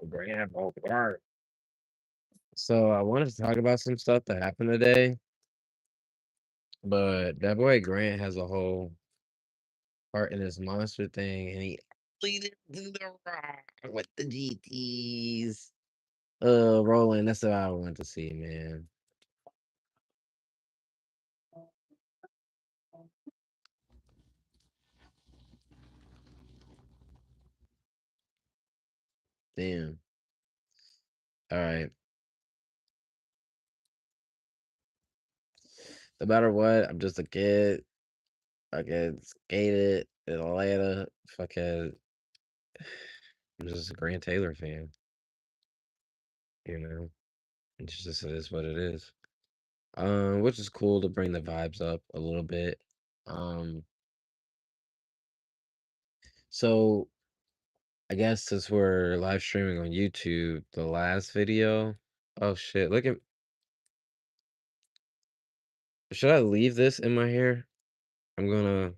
Grant Bogart. So I wanted to talk about some stuff that happened today, but that boy Grant has a whole part in this monster thing, and he leaded to the rock with the GTs. Rolling. That's what I want to see, man. Damn. All right. No matter what, I'm just a kid. I get skated in Atlanta. Fucking, I'm just a Grant Taylor fan. You know, it's just it is what it is. Which is cool to bring the vibes up a little bit. Um, so I guess since we're live streaming on YouTube, the last video. Oh shit! Look at. Should I leave this in my hair? I'm gonna.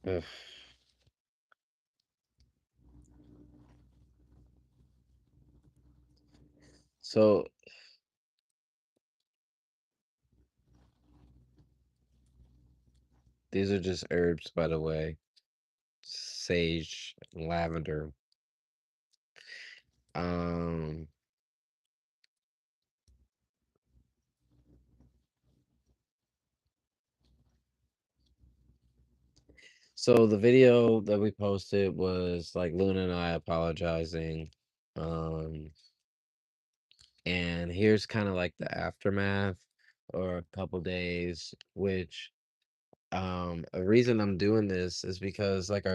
Ugh. So these are just herbs, by the way. Sage, lavender. Um. So the video that we posted was like Luna and I apologizing. Um. And here's kind of like the aftermath or a couple days, which a reason I'm doing this is because like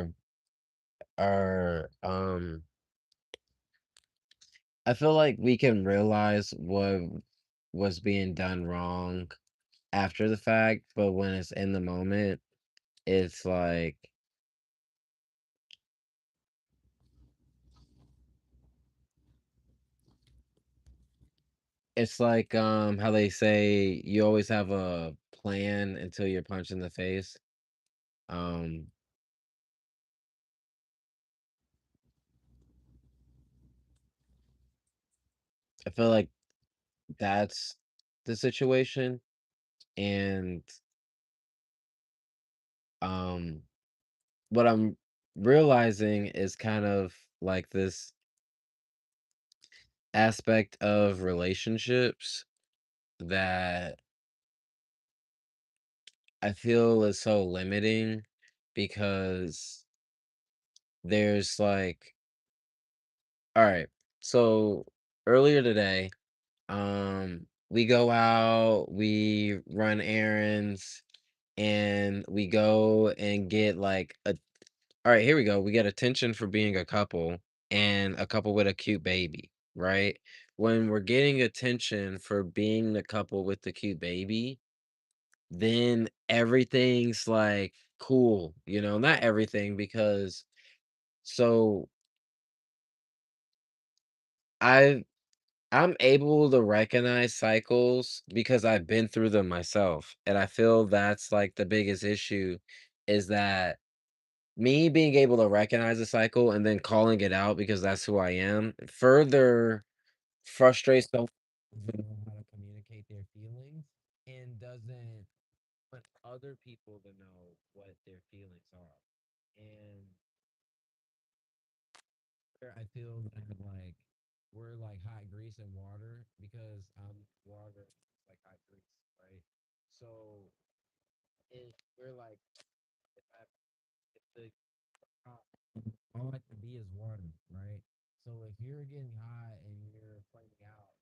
our I feel like we can realize what was being done wrong after the fact, but when it's in the moment, it's like how they say you always have a plan until you're punched in the face. Um I feel like that's the situation. And um what I'm realizing is kind of like this aspect of relationships that I feel is so limiting because there's like, all right, so earlier today, we go out, we run errands, and we go and get like a, all right, here we go. We get attention for being a couple and a couple with a cute baby, right? When we're getting attention for being the couple with the cute baby, then everything's like cool, not everything because so I I'm able to recognize cycles because I've been through them myself. And I feel that's like the biggest issue is that me being able to recognize a cycle and then calling it out because that's who I am further frustrates them who know how to communicate their feelings and doesn't want other people to know what their feelings are. And where I feel that like we're like hot grease and water because water is like hot grease, right? So if we're like if I if the uh, all I can be is water, right? So if you're getting hot and you're flaming out,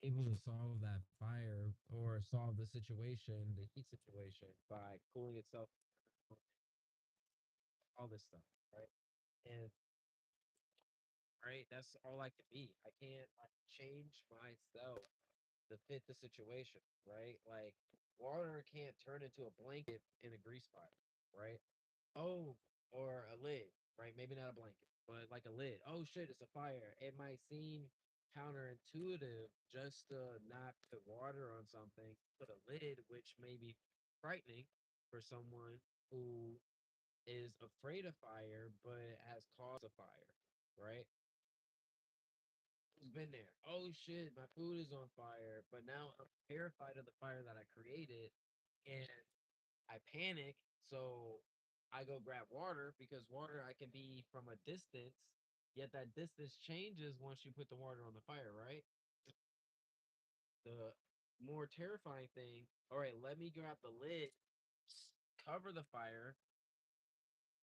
able to solve that fire or solve the situation, the heat situation by cooling itself, all this stuff, right? And right, that's all I can be. I can't like change myself to fit the situation, right? Like water can't turn into a blanket in a grease fire, right? Oh, or a lid, right? Maybe not a blanket, but like a lid. Oh shit, it's a fire. It might seem counterintuitive just to not put water on something, put a lid, which may be frightening for someone who is afraid of fire, but has caused a fire, right? Who's been there? Oh shit, my food is on fire, but now I'm terrified of the fire that I created, and I panic. So I go grab water because water I can be from a distance, yet that distance changes once you put the water on the fire, right? The more terrifying thing, all right, let me grab the lid, cover the fire,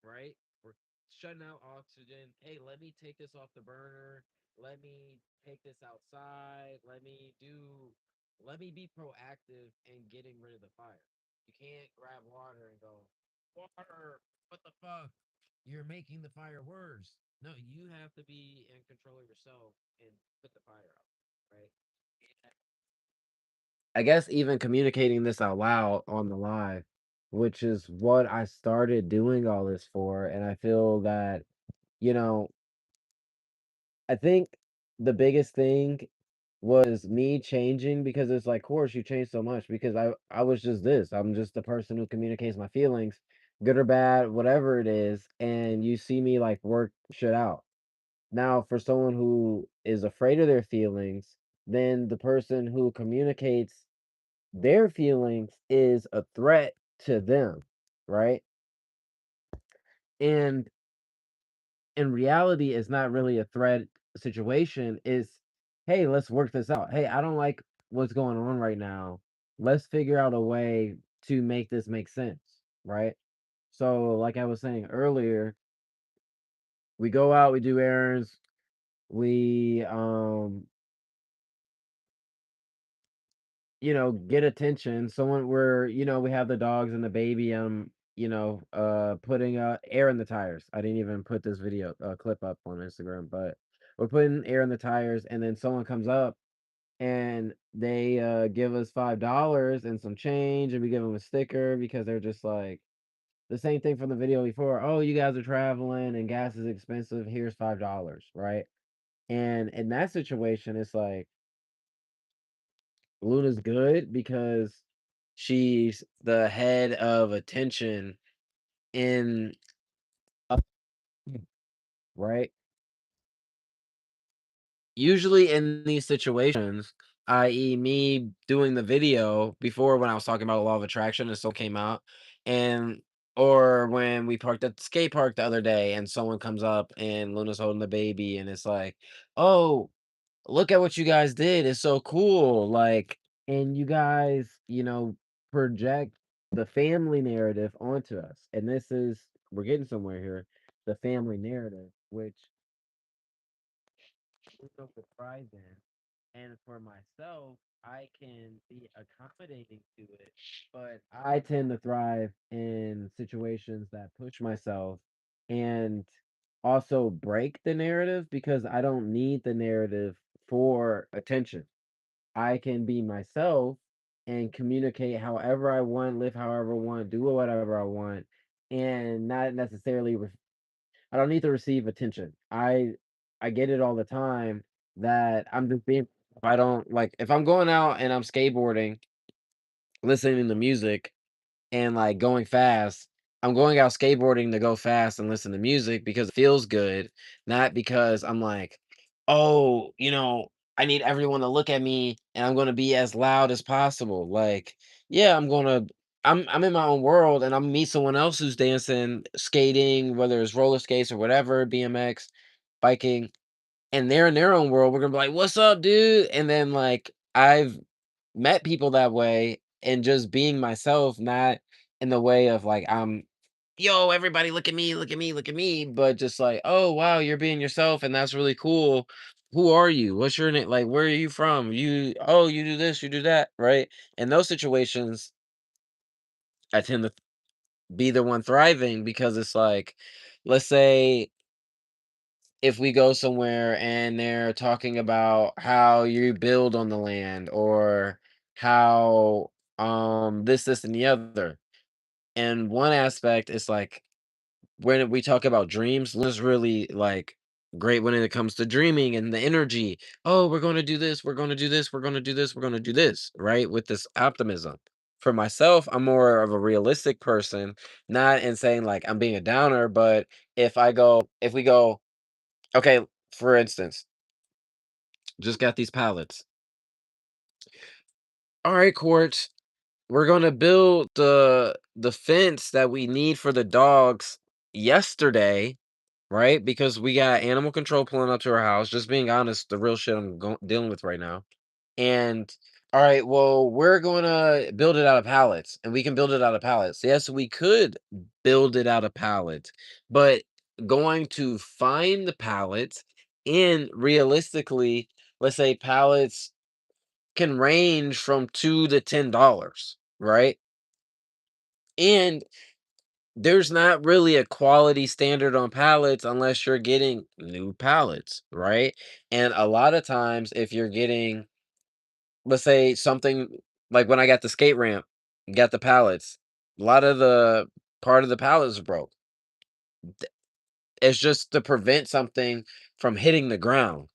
right? We're shutting out oxygen. Hey, let me take this off the burner. Let me take this outside. Let me be proactive in getting rid of the fire. You can't grab water and go, water, what the fuck? You're making the fire worse. No, you have to be in control of yourself and put the fire out, right? I guess even communicating this out loud on the live, which is what I started doing all this for, and I feel that, you know, I think the biggest thing was me changing because it's like, course, you changed so much because I was just this. I'm just the person who communicates my feelings, good or bad, whatever it is, and you see me like work shit out. Now, for someone who is afraid of their feelings, then the person who communicates their feelings is a threat to them, right? And in reality, it's not really a threat situation. Is hey, let's work this out. Hey, I don't like what's going on right now. Let's figure out a way to make this make sense, right? So, like I was saying earlier, we go out, we do errands, we get attention. Someone we're we have the dogs and the baby, putting air in the tires. I didn't even put this video clip up on Instagram, but we're putting air in the tires, and then someone comes up and they give us $5 and some change, and we give them a sticker because they're just like the same thing from the video before. Oh, you guys are traveling and gas is expensive. Here's $5, right? And in that situation, it's like Luna's good because she's the head of attention in a right? Usually in these situations, i.e., me doing the video before when I was talking about law of attraction and so came out, and or when we parked at the skate park the other day and someone comes up and Luna's holding the baby and it's like, oh, look at what you guys did. It's so cool. Like, and you guys, project the family narrative onto us. And we're getting somewhere here, the family narrative, which we don't thrive in. And for myself, I can be accommodating to it, but I tend to thrive in situations that push myself and also break the narrative because I don't need the narrative for attention. I can be myself and communicate however I want, live however I want, do whatever I want, and not necessarily I don't need to receive attention. I get it all the time that I'm just being if I don't like if I'm going out and I'm skateboarding, listening to music and like going fast, I'm going out skateboarding to go fast and listen to music because it feels good, not because I'm like, oh, I need everyone to look at me and I'm gonna be as loud as possible. Like, yeah, I'm in my own world and I'm meet someone else who's dancing, skating, whether it's roller skates or whatever, BMX, biking, and they're in their own world. We're gonna be like, what's up, dude? And then like I've met people that way and just being myself, not in the way of like yo, everybody look at me, look at me, look at me, but just like, oh wow, you're being yourself and that's really cool. Who are you? What's your name? Like, where are you from? You do this, you do that, right? In those situations, I tend to be the one thriving because it's like, let's say if we go somewhere and they're talking about how you build on the land or how this and the other. And one aspect is like when we talk about dreams, Luna's really like great when it comes to dreaming and the energy. Oh, we're going to do this, we're going to do this, we're going to do this, we're going to do this, right? With this optimism. For myself, I'm more of a realistic person, not in saying like I'm being a downer, but if we go, okay, for instance, just got these pallets. All right, court, we're gonna build the fence that we need for the dogs yesterday, right? Because we got animal control pulling up to our house. Just being honest, the real shit dealing with right now. And all right, well, we're going to build it out of pallets, and we can build it out of pallets. Yes, we could build it out of pallets, but going to find the pallets and realistically, let's say pallets can range from $2 to $10, right? And there's not really a quality standard on pallets unless you're getting new pallets, right? And a lot of times, if you're getting, let's say something like when I got the skate ramp, got the pallets, a lot of the part of the pallets broke. It's just to prevent something from hitting the ground.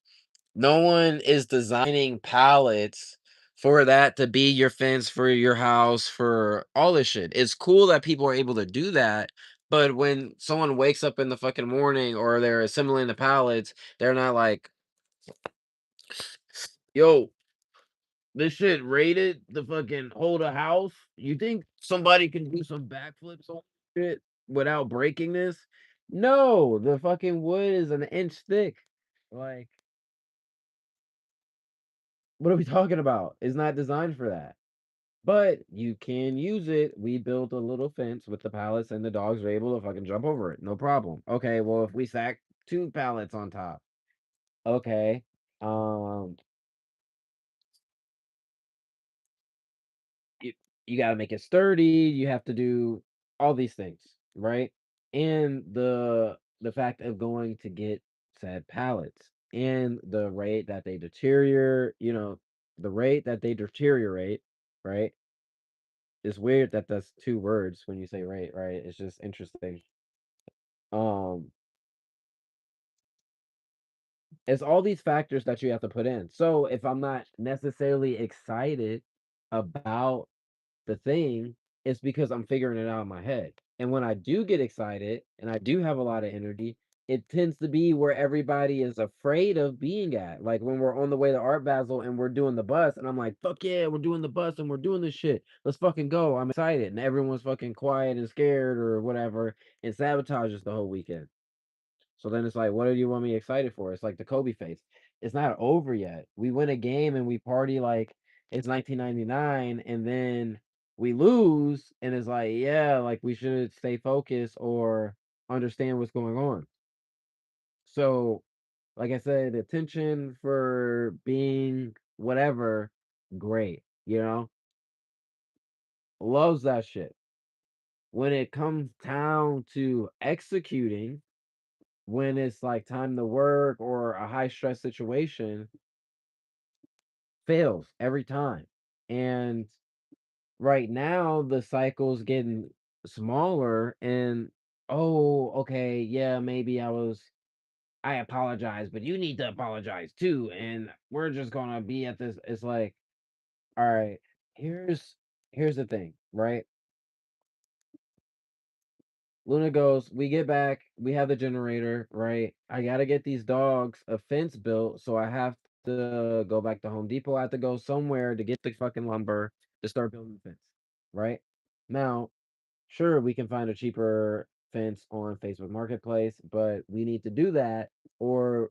No one is designing pallets for that to be your fence for your house, for all this shit. It's cool that people are able to do that, but when someone wakes up in the fucking morning or they're assembling the pallets, they're not like, "Yo, this shit rated to fucking hold a house. You think somebody can do some backflips on it without breaking this?" No, the fucking wood is an inch thick. Like, what are we talking about? It's not designed for that. But you can use it. We built a little fence with the pallets, and the dogs are able to fucking jump over it. No problem. Okay, well, if we stack two pallets on top, okay. Um, you, you got to make it sturdy. You have to do all these things, right? And the fact of going to get said pallets and the rate that they deteriorate, the rate that they deteriorate, right? It's weird that that's two words when you say rate, right? It's just interesting. Um, it's all these factors that you have to put in. So if I'm not necessarily excited about the thing, it's because I'm figuring it out in my head. And when I do get excited and I do have a lot of energy, it tends to be where everybody is afraid of being at. Like when we're on the way to Art Basel and we're doing the bus, and I'm like, fuck yeah, we're doing the bus and we're doing this shit. Let's fucking go. I'm excited. And everyone's fucking quiet and scared or whatever and sabotages the whole weekend. So then it's like, what do you want me excited for? It's like the Kobe face. It's not over yet. We win a game and we party like it's 1999, and then we lose, and it's like, yeah, like we should stay focused or understand what's going on. So, like I said, attention for being whatever, great, loves that shit. When it comes down to executing, when it's like time to work or a high stress situation, fails every time. And right now the cycle's getting smaller, and oh, okay, yeah, maybe I apologize, but you need to apologize too, and we're just gonna be at this. It's like, all right, here's the thing, right? Luna goes, we get back, we have the generator, right? I gotta get these dogs a fence built, so I have to go back to Home Depot. I have to go somewhere to get the fucking lumber to start building the fence, right? Now, sure, we can find a cheaper fence on Facebook Marketplace, but we need to do that, or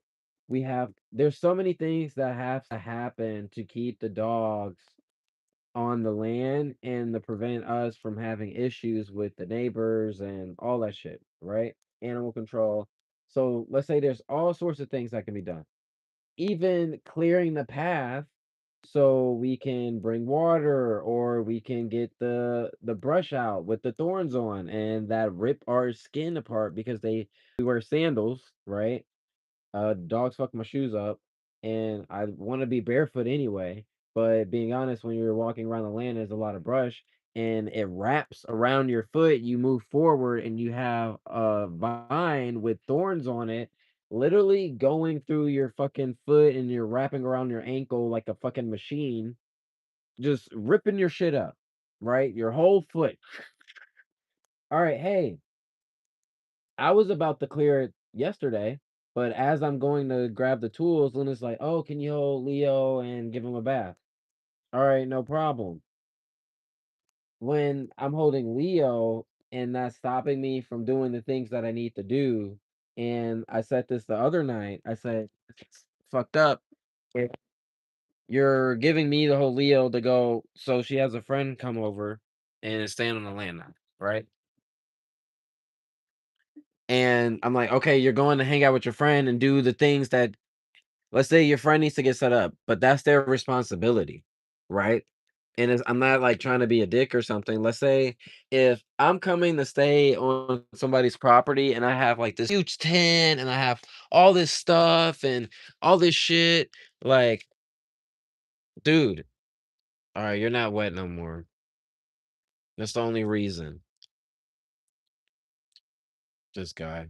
there's so many things that have to happen to keep the dogs on the land and to prevent us from having issues with the neighbors and all that shit, right? Animal control. So let's say there's all sorts of things that can be done. Even clearing the path so we can bring water, or we can get the brush out with the thorns on and that rip our skin apart because they we wear sandals, right? Dogs fuck my shoes up, and I want to be barefoot anyway. But being honest, when you're walking around the land, there's a lot of brush, and it wraps around your foot. You move forward, and you have a vine with thorns on it, literally going through your fucking foot, and you're wrapping around your ankle like a fucking machine, just ripping your shit up. right? Your whole foot. All right, hey, I was about to clear it yesterday, but as I'm going to grab the tools, Luna's like, "Oh, can you hold Leo and give him a bath?" All right, no problem. When I'm holding Leo and that's stopping me from doing the things that I need to do, and I said this the other night, I said, "It's fucked up. If you're giving me the whole Leo to go, so she has a friend come over and is staying on the land now, right?" And I'm like, "Okay, you're going to hang out with your friend and do the things that, let's say your friend needs to get set up, but that's their responsibility, right?" And I'm not like trying to be a dick or something. Let's say if I'm coming to stay on somebody's property and I have like this huge tent and I have all this stuff and all this shit, like, dude, all right, you're not wet no more. That's the only reason. This guy.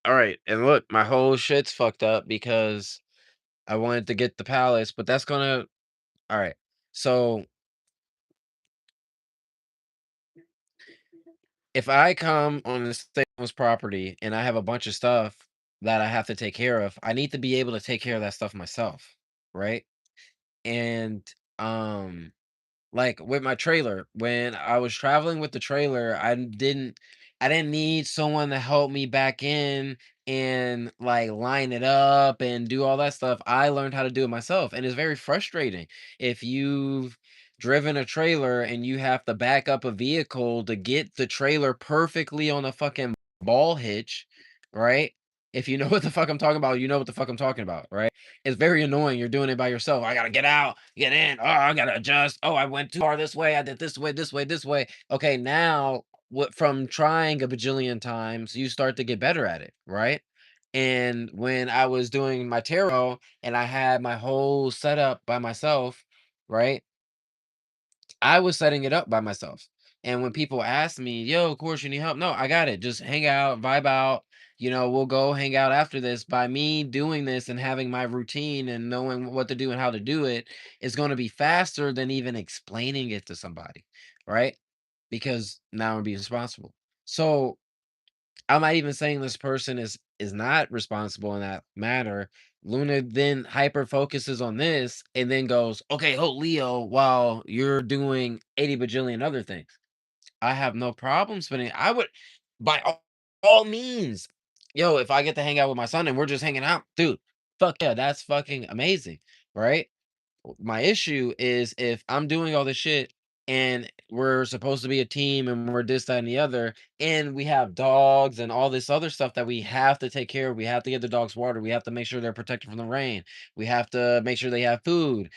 All right, and look, my whole shit's fucked up because I wanted to get the palace, but that's gonna. All right, so if I come on the same property and I have a bunch of stuff that I have to take care of, I need to be able to take care of that stuff myself, right? And um like with my trailer, when I was traveling with the trailer, I didn't need someone to help me back in and like line it up and do all that stuff. I learned how to do it myself, and it's very frustrating if you've driven a trailer and you have to back up a vehicle to get the trailer perfectly on a fucking ball hitch, right? If you know what the fuck I'm talking about, you know what the fuck I'm talking about, right? It's very annoying. You're doing it by yourself. I gotta get out, get in. Oh, I gotta adjust. Oh, I went too far this way. I did this way, this way, this way. Okay, now what from trying a bajillion times, you start to get better at it, right? And when I was doing my tarot and I had my whole setup by myself, right? I was setting it up by myself. And when people ask me, "Yo, of course you need help." No, I got it. Just hang out, vibe out. We'll go hang out after this. By me doing this and having my routine and knowing what to do and how to do it is going to be faster than even explaining it to somebody, right? Because now I'm being responsible. So I'm not even saying this person is not responsible in that matter. Luna then hyper focuses on this and then goes, "Okay, hold Leo while you're doing 80 bajillion other things." I have no problem spending. I would, by all means, yo, if I get to hang out with my son and we're just hanging out, dude, fuck yeah, that's fucking amazing, right? My issue is if I'm doing all this shit and we're supposed to be a team and we're this, that, and the other, and we have dogs and all this other stuff that we have to take care of. We have to get the dogs water. We have to make sure they're protected from the rain. We have to make sure they have food.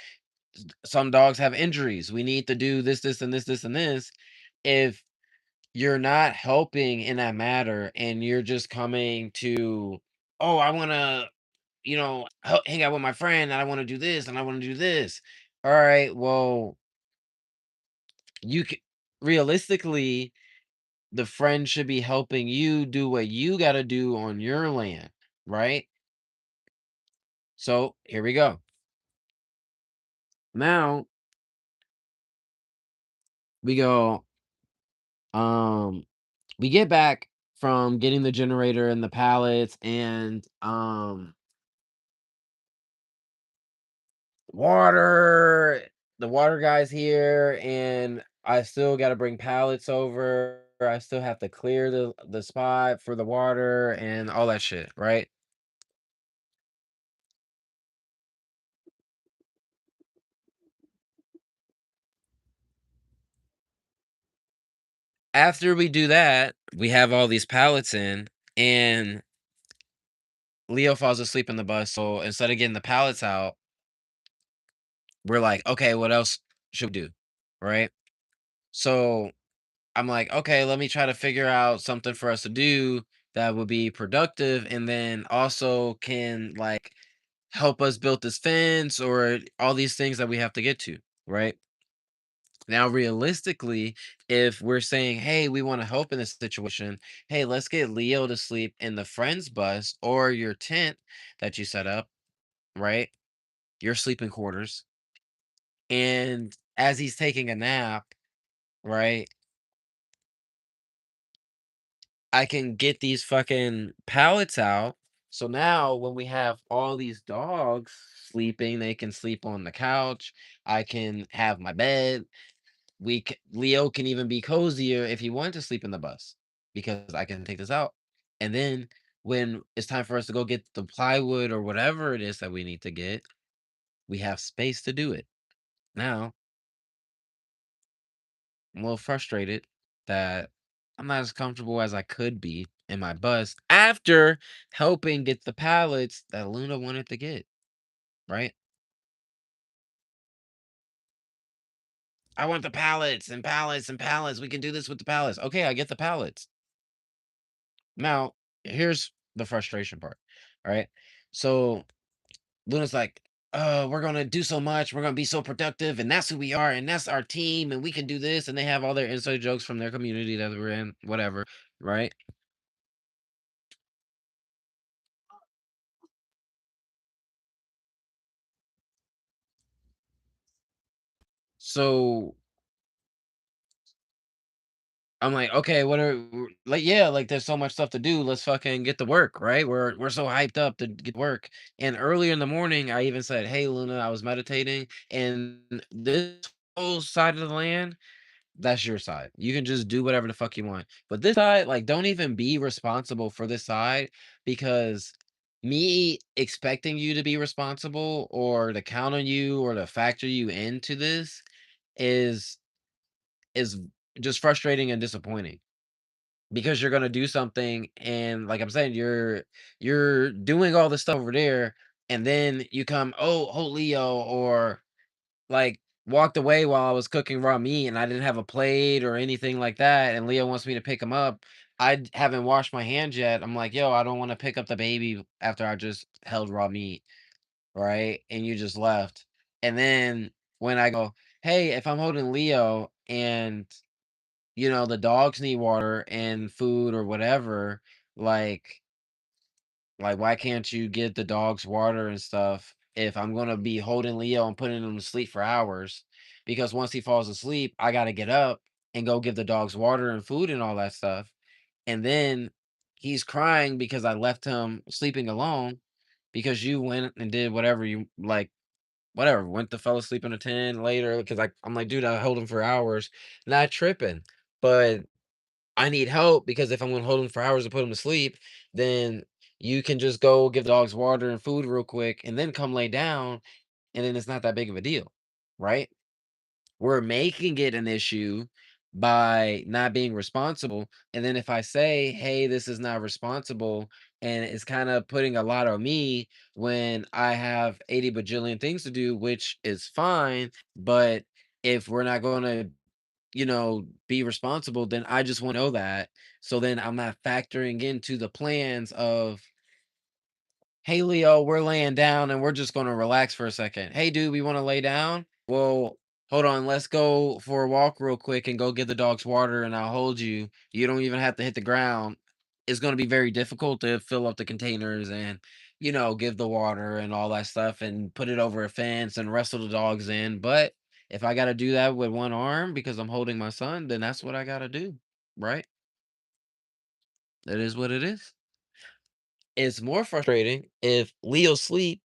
Some dogs have injuries. We need to do this, this, and this, this, and this. If you're not helping in that matter and you're just coming to, oh, I want to hang out with my friend and I want to do this and I want to do this. All right, well, you can realistically, the friend should be helping you do what you got to do on your land, right? So here we go. Now we go, um, we get back from getting the generator and the pallets and water. The water guy's here, and I still gotta bring pallets over. I still have to clear the spot for the water and all that shit, right? After we do that, we have all these pallets in, and Leo falls asleep in the bus. So instead of getting the pallets out, we're like, okay, what else should we do? Right? So I'm like, okay, let me try to figure out something for us to do that would be productive and then also can like help us build this fence or all these things that we have to get to, right? Now, realistically, if we're saying, hey, we want to help in this situation, hey, let's get Leo to sleep in the friend's bus or your tent that you set up, right? Your sleeping quarters. And as he's taking a nap, right, I can get these fucking pallets out. So now when we have all these dogs sleeping, they can sleep on the couch. I can have my bed. Leo can even be cozier if he wanted to sleep in the bus because I can take this out. And then when it's time for us to go get the plywood or whatever it is that we need to get, we have space to do it. Now, I'm a little frustrated that I'm not as comfortable as I could be in my bus after helping get the pallets that Luna wanted to get, right? I want the pallets and pallets and pallets. We can do this with the pallets. Okay, I get the pallets. Now, here's the frustration part. All right. So Luna's like, we're gonna do so much, we're gonna be so productive, and that's who we are, and that's our team, and we can do this. And they have all their inside jokes from their community that we're in, whatever, right? So I'm like, okay, like, yeah, like there's so much stuff to do. Let's fucking get to work, right? We're so hyped up to get to work. And earlier in the morning, I even said, hey Luna, I was meditating, and this whole side of the land, that's your side. You can just do whatever the fuck you want. But this side, like, don't even be responsible for this side because me expecting you to be responsible or to count on you or to factor you into this is is just frustrating and disappointing because you're gonna do something and like I'm saying, you're doing all this stuff over there and then you come, oh Leo, or like, walked away while I was cooking raw meat and I didn't have a plate or anything like that, and Leo wants me to pick him up. Haven't washed my hands yet. I'm like, "Yo, I don't wanna pick up the baby after I just held raw meat," right? And you just left. And then when I go, "Hey, if I'm holding Leo and, the dogs need water and food or whatever, like, why can't you get the dogs water and stuff if I'm gonna be holding Leo and putting him to sleep for hours? Because once he falls asleep, I gotta get up and go give the dogs water and food and all that stuff. And then he's crying because I left him sleeping alone because you went and did whatever you like, whatever, went to fell asleep in a tent later. Because I'm like, dude, I held him for hours, not tripping. But I need help because if I'm gonna hold him for hours to put him to sleep, then you can just go give the dogs water and food real quick and then come lay down, and then it's not that big of a deal, right? We're making it an issue by not being responsible. And then if I say, hey, this is not responsible, and it's kind of putting a lot on me when I have 80 bajillion things to do, which is fine. But if we're not going to be responsible, then I just want to know that. So then I'm not factoring into the plans of, hey, Leo, we're laying down and we're just going to relax for a second. Hey, dude, we want to lay down? Well, hold on. Let's go for a walk real quick and go give the dogs water and I'll hold you. You don't even have to hit the ground. It's going to be very difficult to fill up the containers and, give the water and all that stuff and put it over a fence and wrestle the dogs in. But if I got to do that with one arm because I'm holding my son, then that's what I got to do. Right? That is what it is. It's more frustrating if Leo sleep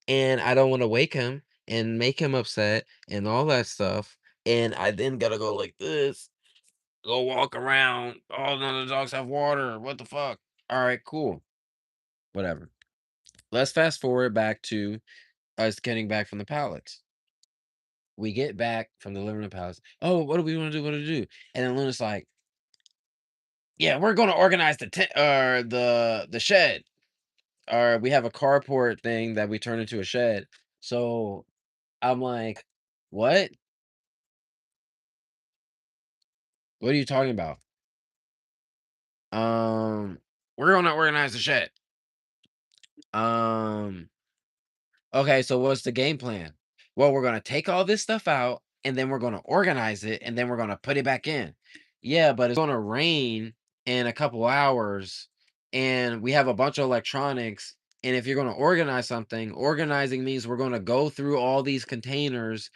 and I don't wanna wake him and make him upset and all that stuff, and I then gotta go like this, go walk around, "Oh, none of the dogs have water, what the fuck?" Alright, cool, whatever. Let's fast forward back to us getting back from the pallets. We get back from delivering the pallets, "Oh, what do we wanna do? What do we do?" And then Luna's like, "Yeah, we're gonna organize the tent or the shed." Or we have a carport thing that we turn into a shed. So I'm like, "What? What are you talking about?" Um, "We're gonna organize the shed." Um, "Okay, so what's the game plan?" "Well, we're gonna take all this stuff out, and then we're gonna organize it, and then we're gonna put it back in." "Yeah, but it's gonna rain in a couple hours, and we have a bunch of electronics, and if you're gonna organize something, organizing means we're gonna go through all these containers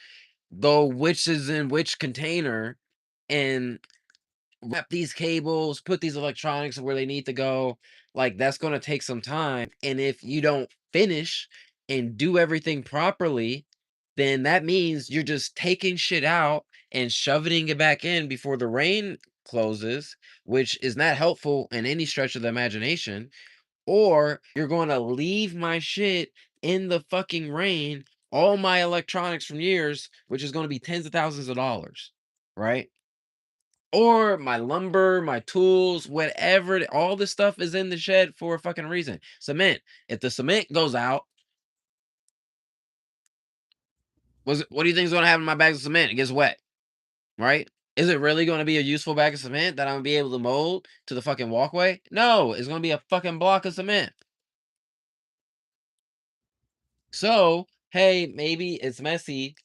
go which is in which container and wrap these cables, put these electronics where they need to go. Like that's going to take some time. And if you don't finish and do everything properly, then that means you're just taking shit out and shoving it back in before the rain closes, which is not helpful in any stretch of the imagination. Or you're going to leave my shit in the fucking rain, all my electronics from years, which is going to be tens of thousands of dollars, right? Or my lumber, my tools, whatever, all this stuff is in the shed for a fucking reason. Cement. If the cement goes out, what do you think is gonna happen to my bags of cement? It gets wet, right? Is it really gonna be a useful bag of cement that I'm gonna be able to mold to the fucking walkway? No, it's gonna be a fucking block of cement. So, hey, maybe it's messy.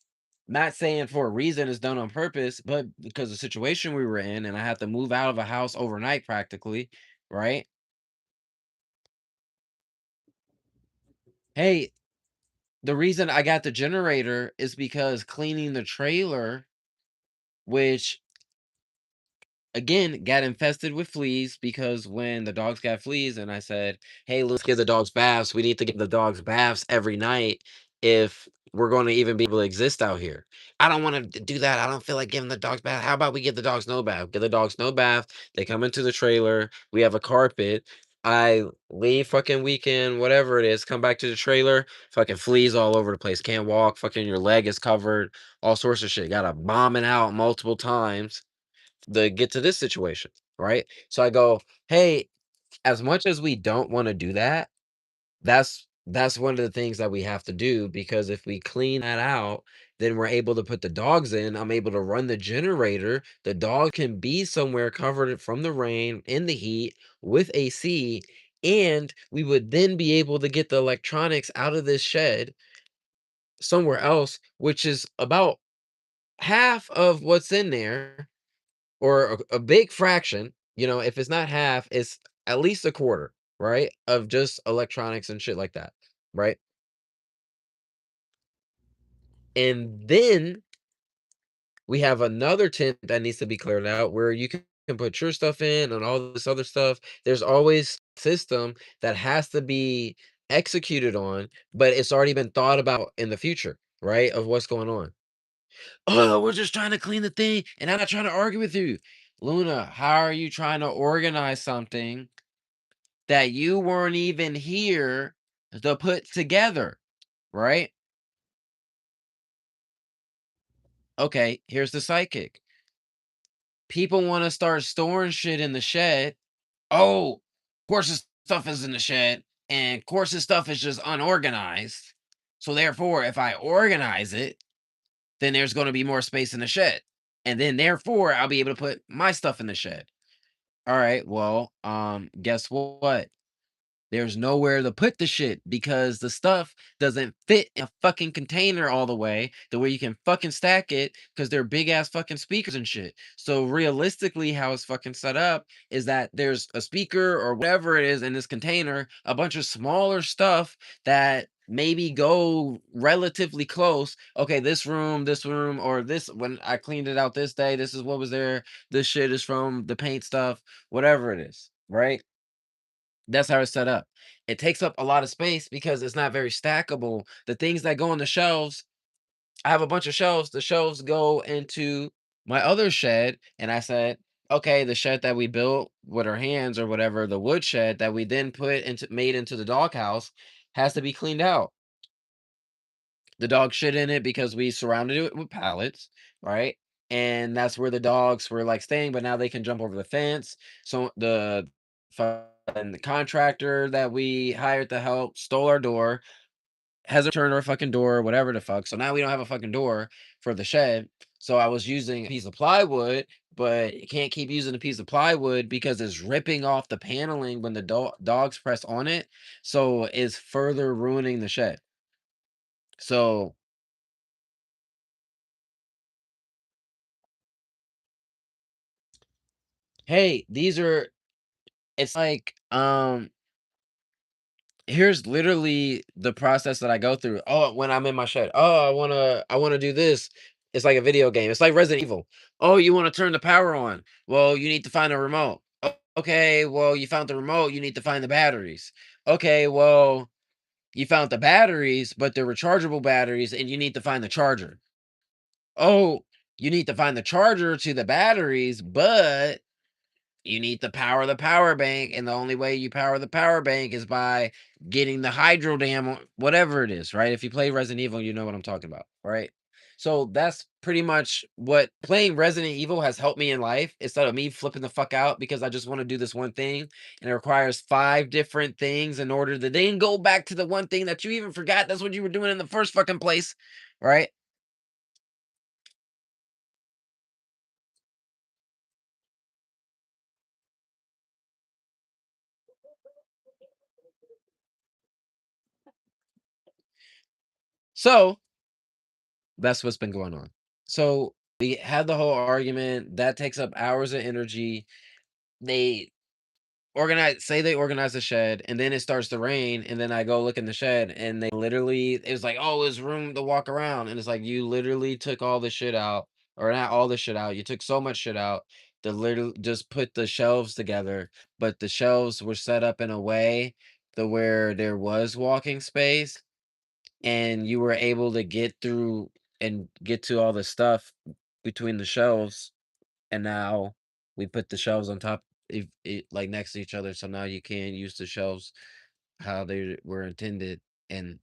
Not saying for a reason it's done on purpose, but because the situation we were in and I had to move out of a house overnight practically, right? Hey, the reason I got the generator is because cleaning the trailer, which again got infested with fleas because when the dogs got fleas and I said, "Hey, let's give the dogs baths. We need to give the dogs baths every night if we're going to even be able to exist out here." I don't want to do that. I don't feel like giving the dogs bath. How about we give the dogs no bath? Give the dogs no bath. They come into the trailer. We have a carpet. I leave fucking weekend, whatever it is, come back to the trailer, fucking fleas all over the place. Can't walk, fucking your leg is covered, all sorts of shit. Gotta bomb it out multiple times to get to this situation, right? So I go, "Hey, as much as we don't wanna do that, that's one of the things that we have to do because if we clean that out, then we're able to put the dogs in. I'm able to run the generator. The dog can be somewhere covered from the rain, in the heat, with AC, and we would then be able to get the electronics out of this shed somewhere else, which is about half of what's in there or a big fraction, if it's not half, it's at least a quarter, right? Of just electronics and shit like that, right? And then we have another tent that needs to be cleared out where you can put your stuff in and all this other stuff. There's always system that has to be executed on, but it's already been thought about in the future, right? Of what's going on. Oh, we're just trying to clean the thing, and I'm not trying to argue with you. Luna, how are you trying to organize something that you weren't even here to put together, right? Okay, here's the psychic. People want to start storing shit in the shed. Oh, of course his stuff is in the shed, and of course his stuff is just unorganized. So therefore, if I organize it, then there's going to be more space in the shed. And then therefore I'll be able to put my stuff in the shed. All right, well, guess what? There's nowhere to put the shit because the stuff doesn't fit in a fucking container all the way the way you can fucking stack it because they're big ass fucking speakers and shit. So realistically, how it's fucking set up is that there's a speaker or whatever it is in this container, a bunch of smaller stuff that maybe go relatively close. Okay, this room, or this when I cleaned it out this day, this is what was there. This shit is from the paint stuff, whatever it is, right? That's how it's set up. It takes up a lot of space because it's not very stackable. The things that go on the shelves, I have a bunch of shelves. The shelves go into my other shed. And I said, okay, the shed that we built with our hands or whatever, the wood shed that we then made into the doghouse has to be cleaned out. The dog shit in it because we surrounded it with pallets, right? And that's where the dogs were like staying, but now they can jump over the fence. So the contractor that we hired to help stole our door, hasn't returned our fucking door, whatever the fuck. So now we don't have a fucking door for the shed. So I was using a piece of plywood, but you can't keep using a piece of plywood because it's ripping off the paneling when the dogs press on it. So it's further ruining the shed. So hey, it's like, here's literally the process that I go through. Oh, when I'm in my shed. Oh, I wanna do this. It's like a video game. It's like Resident Evil. Oh, you want to turn the power on? Well, you need to find a remote. Okay, well, you found the remote. You need to find the batteries. Okay, well, you found the batteries, but they're rechargeable batteries, and you need to find the charger. Oh, you need to find the charger to the batteries, but you need to power the power bank, and the only way you power the power bank is by getting the hydro dam, or whatever it is, right? If you play Resident Evil, you know what I'm talking about, right? So that's pretty much what playing Resident Evil has helped me in life instead of me flipping the fuck out because I just want to do this one thing and it requires five different things in order to then go back to the one thing that you even forgot that's what you were doing in the first fucking place, right? So that's what's been going on. So we had the whole argument that takes up hours of energy. They they organize the shed and then it starts to rain and then I go look in the shed and they literally it was like, oh, there's room to walk around. And it's like you literally took all the shit out, or not all the shit out. You took so much shit out to literally just put the shelves together, but the shelves were set up in a way to where there was walking space and you were able to get through and get to all the stuff between the shelves, and now we put the shelves on top if it like next to each other, so now you can use the shelves how they were intended, and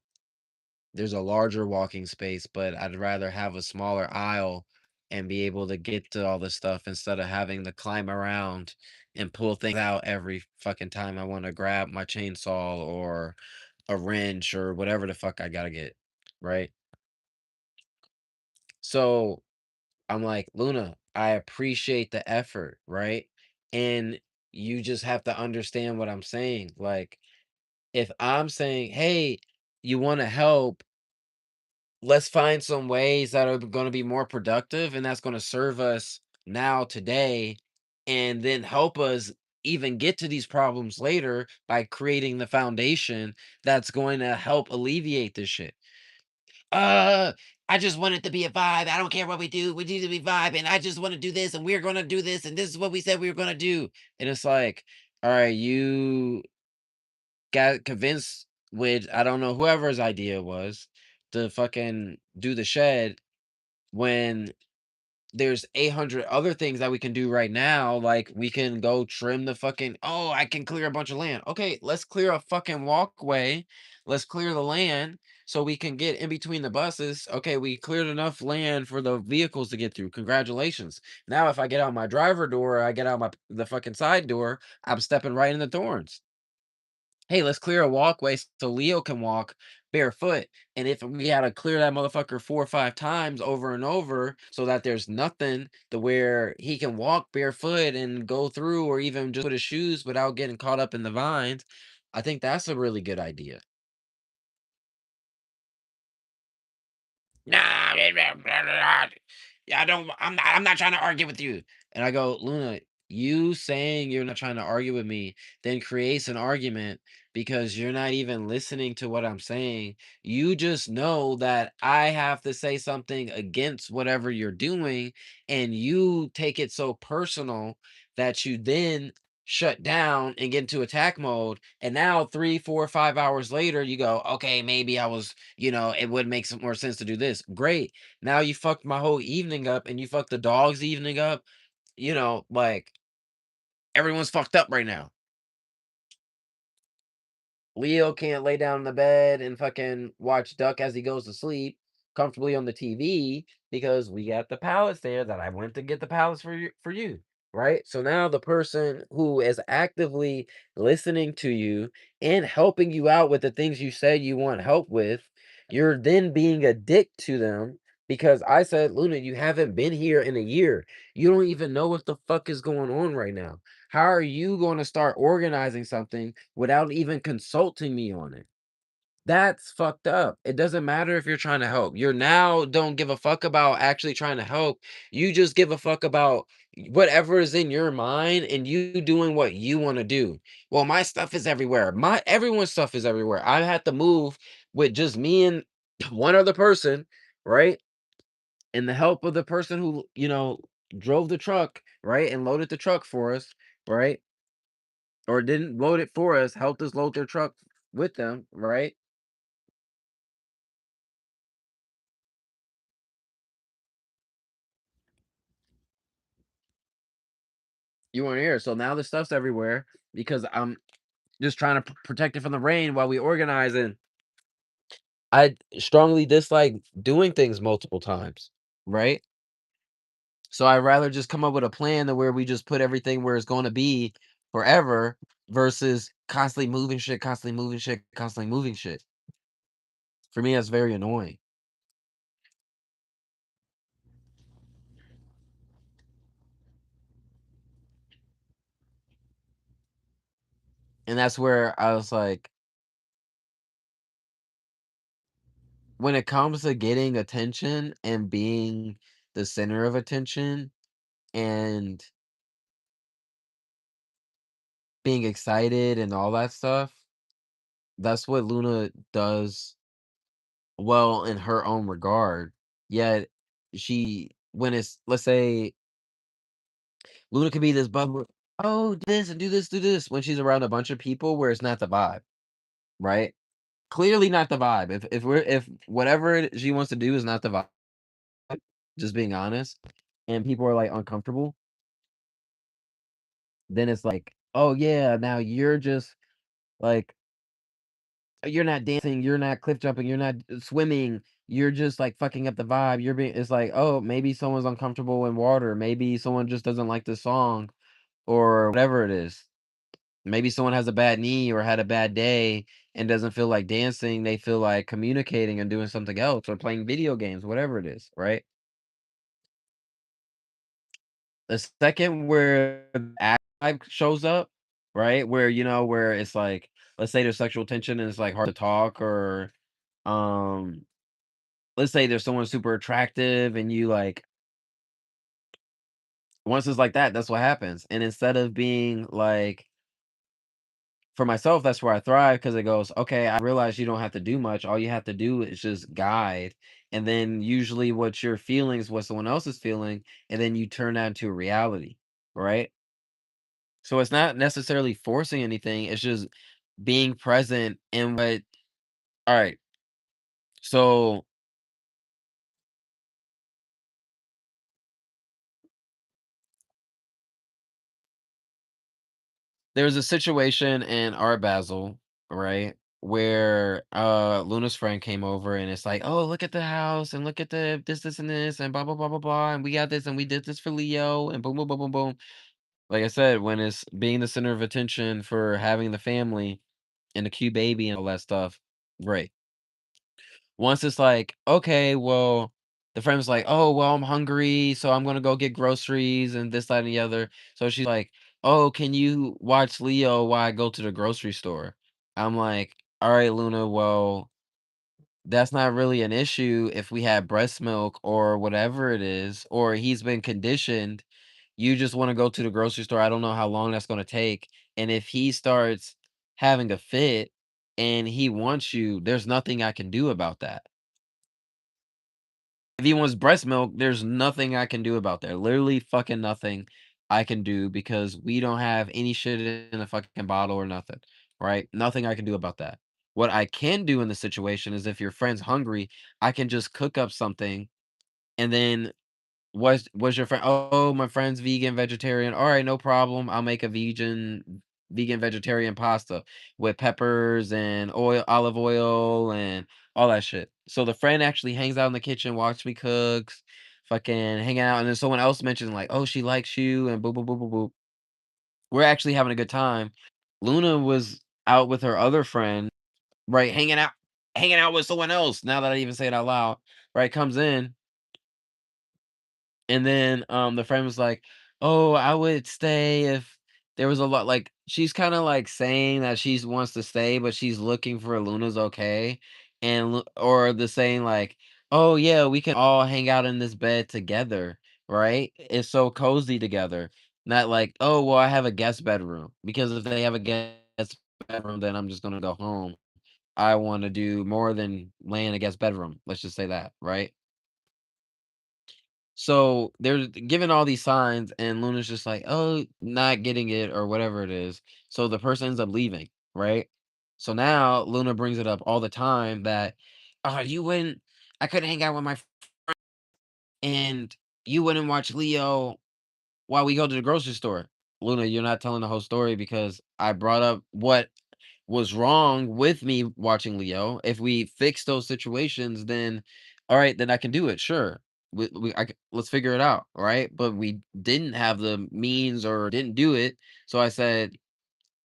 there's a larger walking space, but I'd rather have a smaller aisle and be able to get to all the stuff instead of having to climb around and pull things out every fucking time I want to grab my chainsaw or a wrench or whatever the fuck I gotta get, right? So I'm like, Luna, I appreciate the effort, right? And you just have to understand what I'm saying. Like, if I'm saying, hey, you want to help, let's find some ways that are going to be more productive and that's going to serve us now, today, and then help us even get to these problems later by creating the foundation that's going to help alleviate this shit. Uh, I just want it to be a vibe. I don't care what we do. We need to be vibe, and I just want to do this, and we're gonna do this, and this is what we said we were gonna do. And it's like, all right, you got convinced with I don't know whoever's idea it was to fucking do the shed when there's 800 other things that we can do right now. Like we can go trim the fucking, oh, I can clear a bunch of land. Okay, let's clear a fucking walkway. Let's clear the land so we can get in between the buses. Okay, we cleared enough land for the vehicles to get through. Congratulations. Now if I get out my driver door, or I get out the fucking side door, I'm stepping right in the thorns. Hey, let's clear a walkway so Leo can walk barefoot. And if we had to clear that motherfucker 4 or 5 times over and over so that there's nothing to where he can walk barefoot and go through or even just put his shoes without getting caught up in the vines, I think that's a really good idea. Nah, yeah, I'm not trying to argue with you. And I go, Luna, you saying you're not trying to argue with me then creates an argument because you're not even listening to what I'm saying. You just know that I have to say something against whatever you're doing, and you take it so personal that you then shut down and get into attack mode. And now 3, 4, 5 hours later, you go, okay, maybe it would make some more sense to do this. Great. Now you fucked my whole evening up and you fucked the dog's evening up. Like everyone's fucked up right now. Leo can't lay down in the bed and fucking watch Duck as he goes to sleep comfortably on the TV because we got the pallets there that I went to get the pallets for you, right? So now the person who is actively listening to you and helping you out with the things you said you want help with, you're then being a dick to them because I said, Luna, you haven't been here in a year. You don't even know what the fuck is going on right now. How are you going to start organizing something without even consulting me on it? That's fucked up. It doesn't matter if you're trying to help. You're now don't give a fuck about actually trying to help. You just give a fuck about whatever is in your mind and you doing what you want to do. Well, my stuff is everywhere. My everyone's stuff is everywhere. I had to move with just me and one other person, right? and the help of the person who, drove the truck, right, and loaded the truck for us, right, or didn't load it for us, helped us load their truck with them, right? You weren't here, so now the stuff's everywhere because I'm just trying to protect it from the rain while we organize, and I strongly dislike doing things multiple times, right? So I'd rather just come up with a plan to where we just put everything where it's going to be forever versus constantly moving shit, constantly moving shit, constantly moving shit. For me, that's very annoying. And that's where I was like, when it comes to getting attention and being the center of attention and being excited and all that stuff, that's what Luna does well in her own regard. Yet when it's, let's say, Luna could be this bubble, oh, do this and do this when she's around a bunch of people where it's not the vibe, right? Clearly not the vibe. If whatever she wants to do is not the vibe, just being honest, and people are like uncomfortable, then it's like, oh yeah, now you're just like you're not dancing, you're not cliff jumping, you're not swimming, you're just like fucking up the vibe. You're being it's like, oh, maybe someone's uncomfortable in water, maybe someone just doesn't like the song or whatever it is. Maybe someone has a bad knee or had a bad day and doesn't feel like dancing. They feel like communicating and doing something else or playing video games, whatever it is, right? The second where the act vibe shows up, right? Where, where it's like, let's say there's sexual tension and it's like hard to talk, or um, let's say there's someone super attractive and you like, once it's like that, that's what happens. And instead of being like, for myself, that's where I thrive because it goes, okay, I realize you don't have to do much. All you have to do is just guide. And then usually what you're feeling is what someone else is feeling. And then you turn that into a reality. Right. So it's not necessarily forcing anything. It's just being present in what, all right. So there's a situation in Art Basel, right? Where Luna's friend came over and it's like, oh, look at the house and look at the this, and this, and blah blah blah blah blah. And we got this and we did this for Leo and boom boom boom boom boom. Like I said, when it's being the center of attention for having the family and the cute baby and all that stuff, great. Once it's like, okay, well, the friend's like, "Oh, well, I'm hungry, so I'm gonna go get groceries and this, that, and the other." So she's like, "Oh, can you watch Leo while I go to the grocery store?" I'm like, "All right, Luna, well, that's not really an issue if we have breast milk or whatever it is, or he's been conditioned. You just wanna go to the grocery store. I don't know how long that's gonna take, and if he starts having a fit and he wants you, there's nothing I can do about that." If he wants breast milk, there's nothing I can do about that. Literally fucking nothing I can do because we don't have any shit in the fucking bottle or nothing, right? Nothing I can do about that. What I can do in the situation is if your friend's hungry, I can just cook up something and then was your friend? Oh, my friend's vegan, vegetarian. All right, no problem. I'll make a vegan vegetarian pasta with peppers and olive oil and all that shit. So the friend actually hangs out in the kitchen, watch me cooks, fucking hanging out, and then someone else mentions like, "Oh, she likes you," and boop boop boop boop boop. We're actually having a good time. Luna was out with her other friend, right, hanging out with someone else. Now that I even say it out loud, right, comes in. And then, the friend was like, "Oh, I would stay if there was a lot," like, she's kinda, like, saying that she's wants to stay, but she's looking for Luna's okay, and Lu or the saying like, "Oh, yeah, we can all hang out in this bed together," right? It's so cozy together. Not like, "Oh, well, I have a guest bedroom," because if they have a guest bedroom, then I'm just gonna go home. I wanna do more than lay in a guest bedroom, let's just say that, right? So they're giving all these signs, and Luna's just like, "Oh, not getting it," or whatever it is. So the person ends up leaving, right? So now Luna brings it up all the time that, "Oh, you wouldn't. I couldn't hang out with my and you wouldn't watch Leo while we go to the grocery store." Luna, you're not telling the whole story because I brought up what was wrong with me watching Leo. If we fix those situations, then all right, then I can do it. Sure. Let's figure it out. All right. But we didn't have the means or didn't do it. So I said,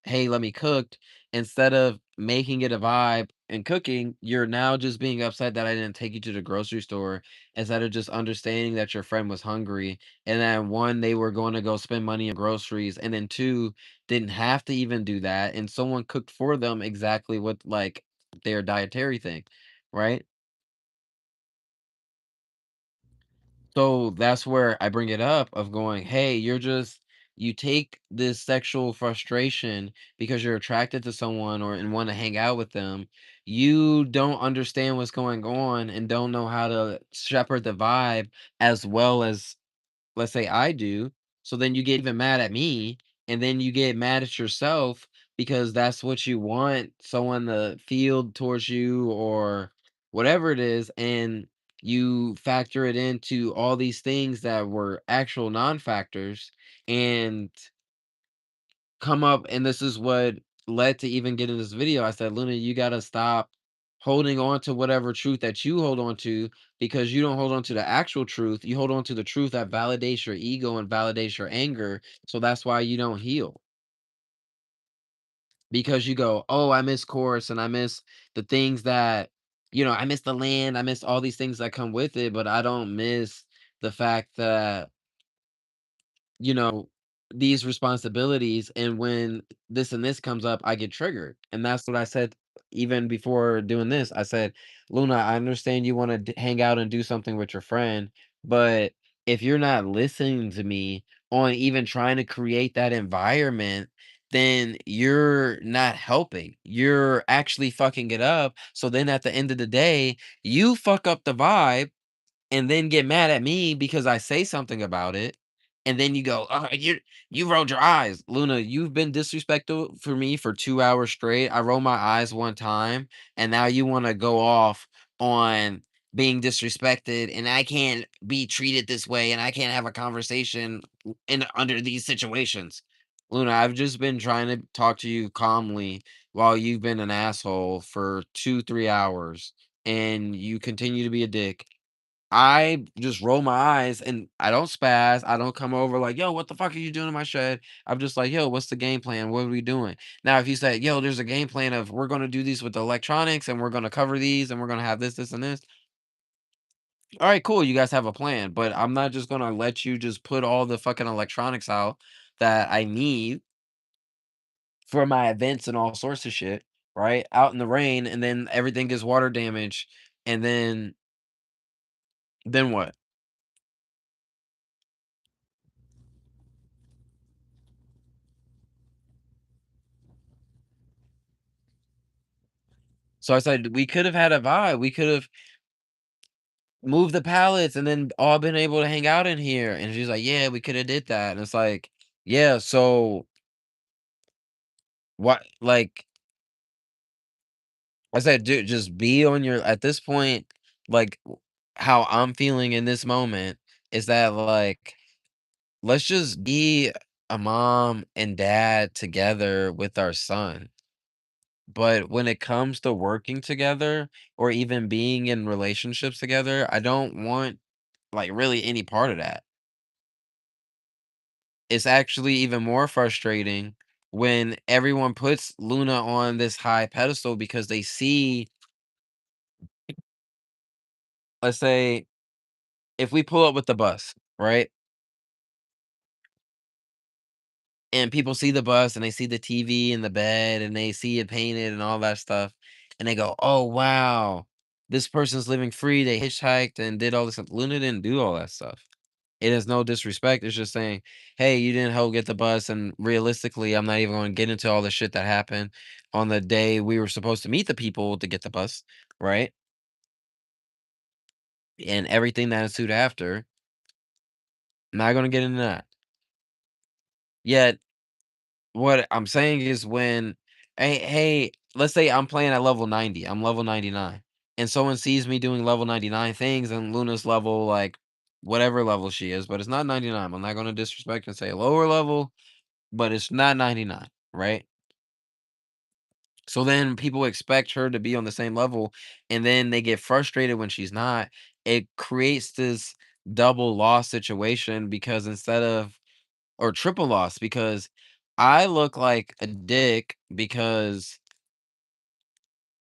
"Hey, let me cook." Instead of making it a vibe and cooking, you're now just being upset that I didn't take you to the grocery store instead of just understanding that your friend was hungry. And then one, they were going to go spend money on groceries. And then two, didn't have to even do that. And someone cooked for them exactly what like their dietary thing. Right. So that's where I bring it up of going, "Hey, you take this sexual frustration because you're attracted to someone or and want to hang out with them. You don't understand what's going on and don't know how to shepherd the vibe as well as let's say I do, so then you get even mad at me, and then you get mad at yourself because that's what you want someone to feel towards you or whatever it is, and you factor it into all these things that were actual non-factors and come up and this is what led to even getting this video. I said, "Luna, you gotta stop holding on to whatever truth that you hold on to because you don't hold on to the actual truth. You hold on to the truth that validates your ego and validates your anger. So that's why you don't heal. Because you go, oh, I miss course and I miss the things that, I miss the land. I miss all these things that come with it, but I don't miss the fact that you know, these responsibilities, and when this and this comes up, I get triggered. And that's what I said even before doing this. I said, "Luna, I understand you want to hang out and do something with your friend, but if you're not listening to me on even trying to create that environment, then you're not helping. You're actually fucking it up. So then at the end of the day, you fuck up the vibe and then get mad at me because I say something about it, and then you go, "Oh, you rolled your eyes." Luna, you've been disrespectful for me for 2 hours straight. I rolled my eyes one time, and now you wanna go off on being disrespected, and I can't be treated this way, and I can't have a conversation in under these situations. Luna, I've just been trying to talk to you calmly while you've been an asshole for 2, 3 hours, and you continue to be a dick. I just roll my eyes and I don't spaz. I don't come over like, "Yo, what the fuck are you doing in my shed?" I'm just like, "Yo, what's the game plan? What are we doing?" Now, if you say, "Yo, there's a game plan of we're gonna do these with the electronics and we're gonna cover these and we're gonna have this, this, and this." All right, cool. You guys have a plan, but I'm not just gonna let you just put all the fucking electronics out that I need for my events and all sorts of shit, right? Out in the rain, and then everything gets water damage, and then what? So I said, we could have had a vibe. We could have moved the pallets and then all been able to hang out in here. And she's like, yeah, we could have did that. And it's like, yeah, so what like I said, dude, just be on your at this point, like how I'm feeling in this moment is that like let's just be a mom and dad together with our son. But when it comes to working together or even being in relationships together, I don't want like really any part of that. It's actually even more frustrating when everyone puts Luna on this high pedestal because they see, let's say, if we pull up with the bus, right? And people see the bus and they see the TV and the bed and they see it painted and all that stuff. And they go, oh, wow, this person's living free. They hitchhiked and did all this stuff. Luna didn't do all that stuff. It is no disrespect. It's just saying, "Hey, you didn't help get the bus," and realistically, I'm not even gonna get into all the shit that happened on the day we were supposed to meet the people to get the bus, right? And everything that ensued after. Not gonna get into that. Yet, what I'm saying is when, hey, let's say I'm playing at level 90, I'm level 99, and someone sees me doing level 99 things and Luna's level, like, whatever level she is, but it's not 99. I'm not gonna disrespect and say lower level, but it's not 99, right? So then people expect her to be on the same level, and then they get frustrated when she's not. It creates this double loss situation because instead of, or triple loss, because I look like a dick because,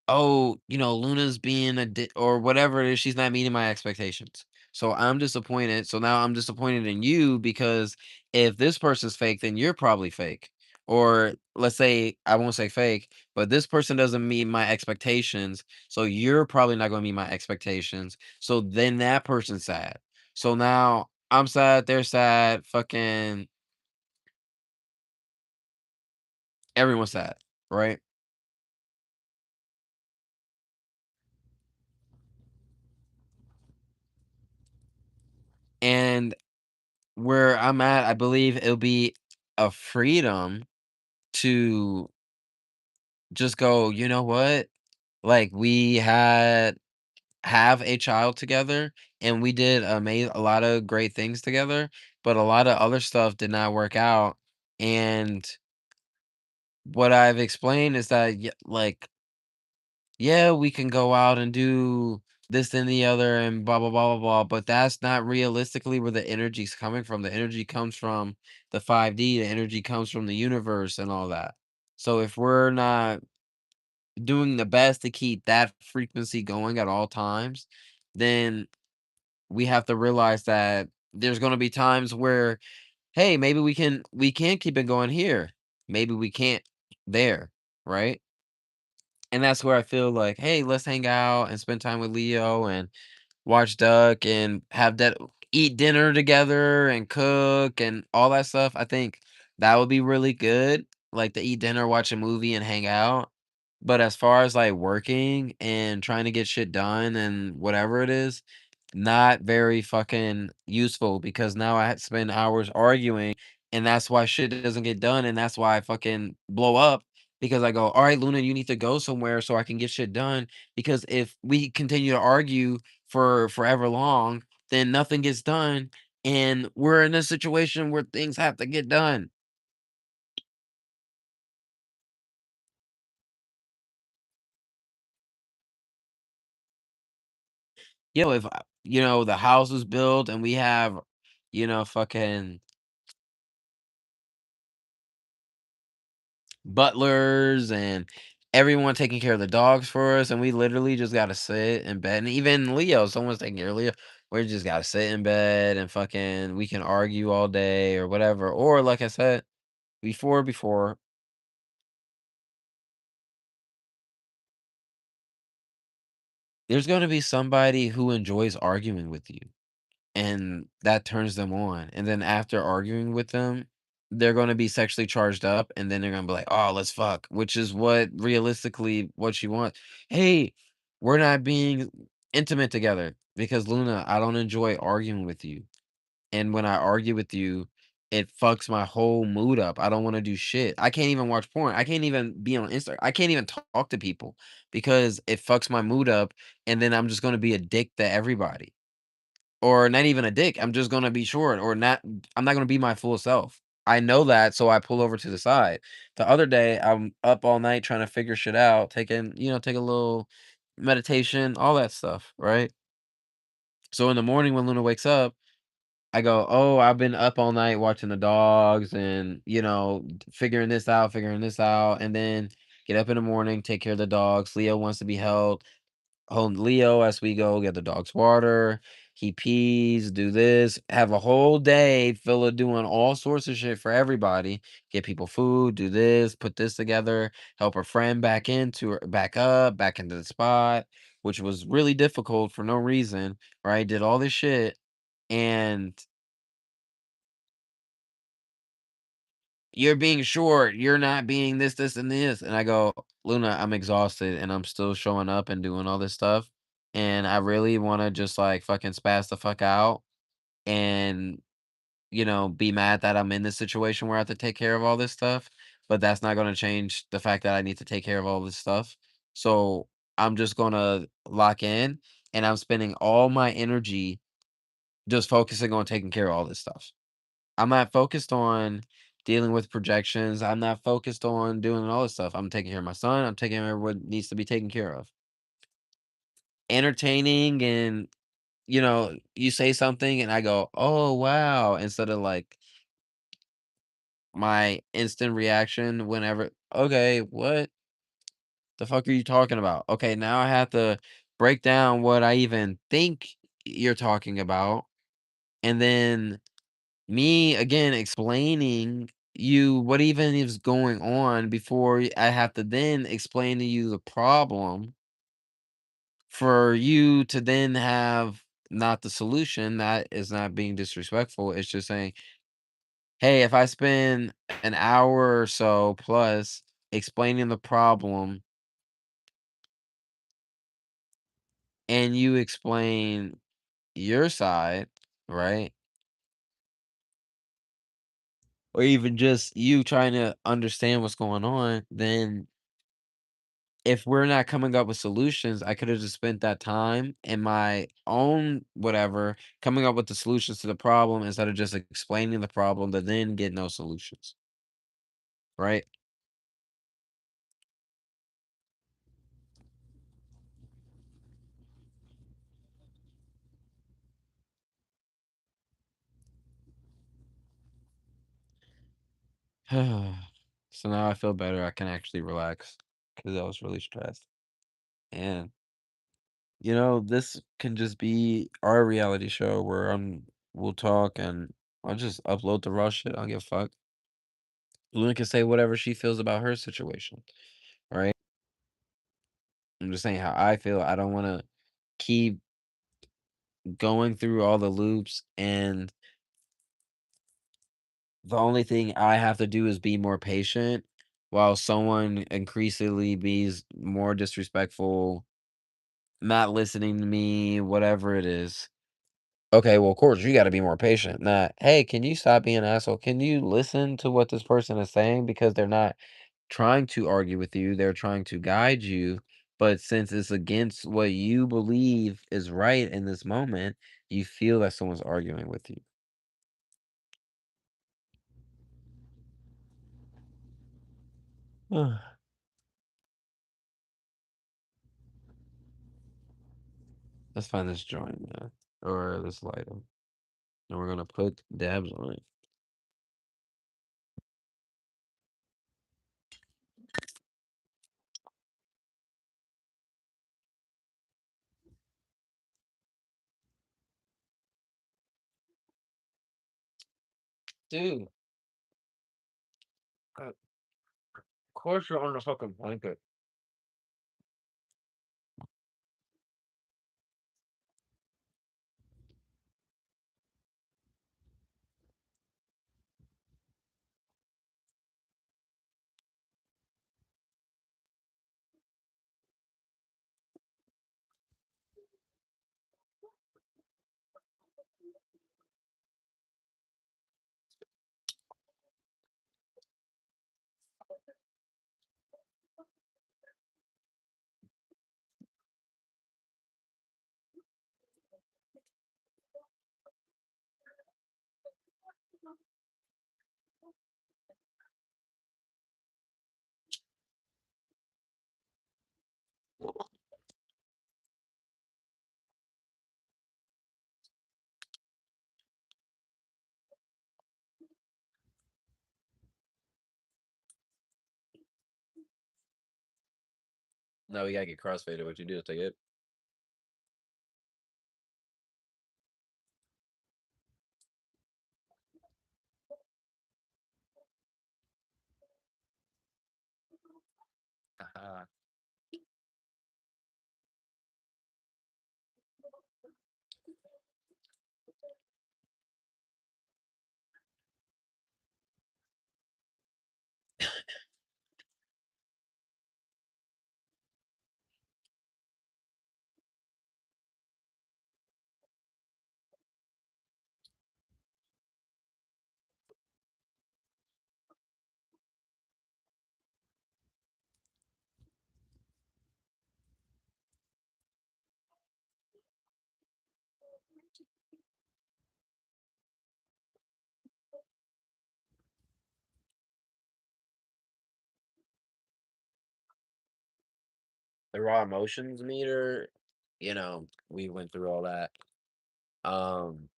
oh, Luna's being a dick or whatever it is, she's not meeting my expectations. So I'm disappointed. So now I'm disappointed in you because if this person's fake, then you're probably fake. Or let's say I won't say fake, but this person doesn't meet my expectations. So you're probably not going to meet my expectations. So then that person's sad. So now I'm sad, they're sad, fucking everyone's sad, right? And where I'm at, I believe it'll be a freedom to just go, "You know what? Like, we have a child together, and we did a lot of great things together, but a lot of other stuff did not work out." And what I've explained is that, like, yeah, we can go out and do this and the other and blah blah blah blah blah, but that's not realistically where the energy's coming from. The energy comes from the 5D, the energy comes from the universe and all that. So if we're not doing the best to keep that frequency going at all times, then we have to realize that there's going to be times where, hey, maybe we can keep it going here. Maybe we can't there, right? And that's where I feel like, "Hey, let's hang out and spend time with Leo and watch Duck and have that eat dinner together and cook and all that stuff." I think that would be really good, like, to eat dinner, watch a movie, and hang out. But as far as, like, working and trying to get shit done and whatever it is, not very fucking useful because now I had to spend hours arguing, and that's why shit doesn't get done, and that's why I fucking blow up because I go, "All right, Luna, you need to go somewhere so I can get shit done." Because if we continue to argue for forever long, then nothing gets done, and we're in a situation where things have to get done. If the house is built and we have, fucking butlers and everyone taking care of the dogs for us, and we literally just gotta sit in bed. And even Leo, someone's taking care of Leo. We just gotta sit in bed and fucking we can argue all day or whatever. Or like I said before, there's gonna be somebody who enjoys arguing with you. And that turns them on, and then after arguing with them, they're gonna be sexually charged up, and then they're gonna be like, "Oh, let's fuck," which is what realistically what you want. "Hey, we're not being intimate together because Luna, I don't enjoy arguing with you, and when I argue with you, it fucks my whole mood up. I don't wanna do shit. I can't even watch porn. I can't even be on Insta. I can't even talk to people because it fucks my mood up, and then I'm just gonna be a dick to everybody." Or not even a dick, I'm just gonna be short or not I'm not gonna be my full self. I know that, so I pull over to the side. The other day, I'm up all night trying to figure shit out, take a little meditation, all that stuff, right? So in the morning when Luna wakes up, I go, "Oh, I've been up all night watching the dogs and, figuring this out," and then get up in the morning, take care of the dogs. Leo wants to be held. Hold Leo as we go get the dog's water. He pees, do this, have a whole day full of doing all sorts of shit for everybody. Get people food, do this, put this together, help a friend back up, back into the spot, which was really difficult for no reason, right? Did all this shit and you're being short, you're not being this, this, and this. And I go, Luna, I'm exhausted and I'm still showing up and doing all this stuff. And I really want to just like fucking spaz the fuck out. And be mad that I'm in this situation where I have to take care of all this stuff, but that's not gonna change the fact that I need to take care of all this stuff. So I'm just gonna lock in and I'm spending all my energy just focusing on taking care of all this stuff. I'm not focused on dealing with projections. I'm not focused on doing all this stuff. I'm taking care of my son. I'm taking care of what needs to be taken care of. Entertaining and you say something and I go, "Oh, wow," instead of like my instant reaction whenever, "Okay, what the fuck are you talking about?" Okay, now I have to break down what I even think you're talking about, and then me again explaining you what even is going on before I have to then explain to you the problem for you to then have not the solution. That is not being disrespectful. It's just saying, hey, if I spend an hour or so plus explaining the problem and you explain your side, right? Or even just you trying to understand what's going on, then if we're not coming up with solutions, I could have just spent that time in my own whatever, coming up with the solutions to the problem instead of just explaining the problem to then get no solutions, right? So now I feel better. I can actually relax because I was really stressed. And this can just be our reality show where we'll talk and I'll just upload the raw shit. I don't give a fuck. Luna can say whatever she feels about her situation, right? I'm just saying how I feel. I don't want to keep going through all the loops, and the only thing I have to do is be more patient while someone increasingly be's more disrespectful, not listening to me, whatever it is. Okay, well, of course, you gotta be more patient. Not, "Hey, can you stop being an asshole? Can you listen to what this person is saying?" Because they're not trying to argue with you, they're trying to guide you, but since it's against what you believe is right in this moment, you feel that someone's arguing with you. Let's find this joint, man, or this lighter, and we're gonna put dabs on it. Dude, of course you're on the fucking blanket. No, we gotta get crossfaded. What you do is take it. the raw emotions meter, we went through all that. Um,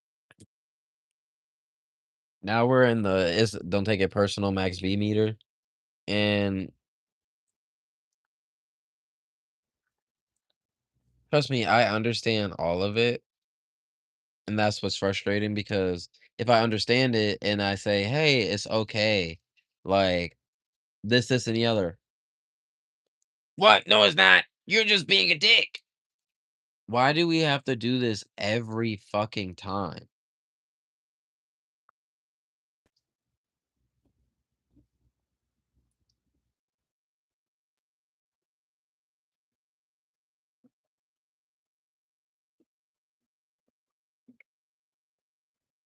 Now we're in the it's don't take it personal max V meter. And trust me, I understand all of it. And that's what's frustrating because if I understand it and I say, hey, it's okay, like this, and the other. What? No, it's not. You're just being a dick. Why do we have to do this every fucking time?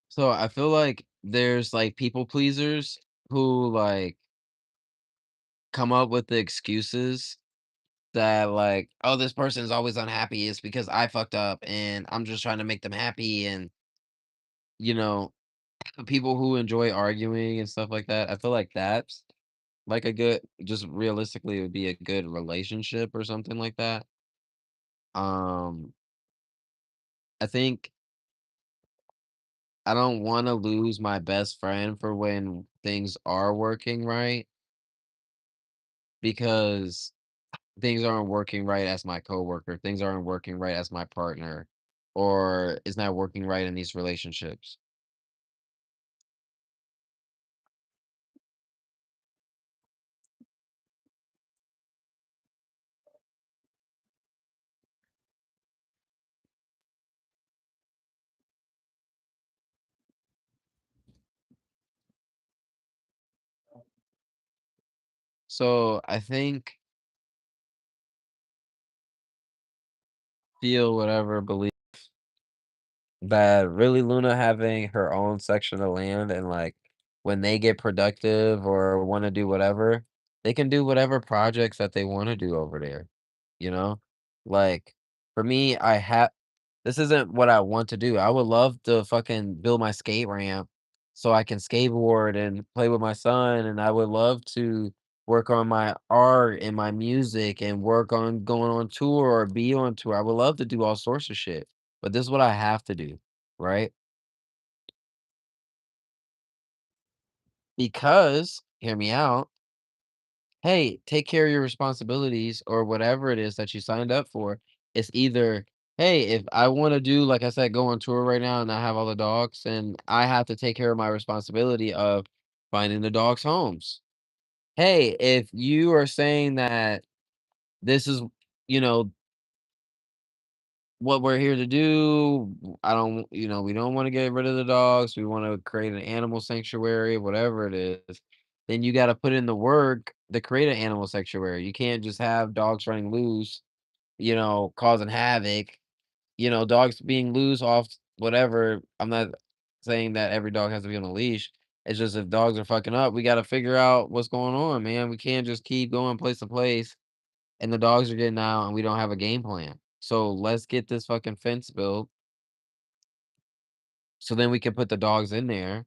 So I feel like there's like people pleasers who like come up with the excuses that like, oh, this person is always unhappy. It's because I fucked up and I'm just trying to make them happy. And, you know, people who enjoy arguing and stuff like that. I feel like that's like a good, just realistically, it would be a good relationship or something like that. Um, I think I don't want to lose my best friend for when things are working right because things aren't working right as my coworker, things aren't working right as my partner, or it's not working right in these relationships. So I think feel whatever believe that really Luna having her own section of land and like when they get productive or want to do whatever, they can do whatever projects that they want to do over there. You know? Like for me, I have this isn't what I want to do. I would love to fucking build my skate ramp so I can skateboard and play with my son, and I would love to work on my art and my music and work on going on tour or be on tour. I would love to do all sorts of shit, but this is what I have to do, right? Because, hear me out, hey, take care of your responsibilities or whatever it is that you signed up for. It's either, hey, if I want to do, like I said, go on tour right now and I have all the dogs, and I have to take care of my responsibility of finding the dogs' homes. Hey, if you are saying that this is, you know, what we're here to do, I don't, we don't want to get rid of the dogs. We want to create an animal sanctuary, whatever it is. Then you got to put in the work to create an animal sanctuary. You can't just have dogs running loose, causing havoc. Dogs being loose off whatever. I'm not saying that every dog has to be on a leash. It's just if dogs are fucking up, we got to figure out what's going on, man. We can't just keep going place to place and the dogs are getting out and we don't have a game plan. So let's get this fucking fence built so then we can put the dogs in there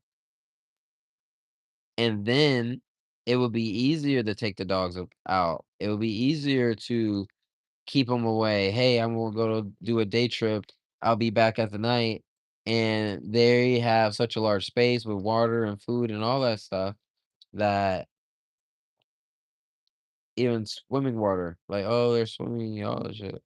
and then it would be easier to take the dogs out. It would be easier to keep them away. Hey, I'm gonna go to do a day trip. I'll be back at the night. And they have such a large space with water and food and all that stuff that even swimming water, like, oh, they're swimming, all that shit.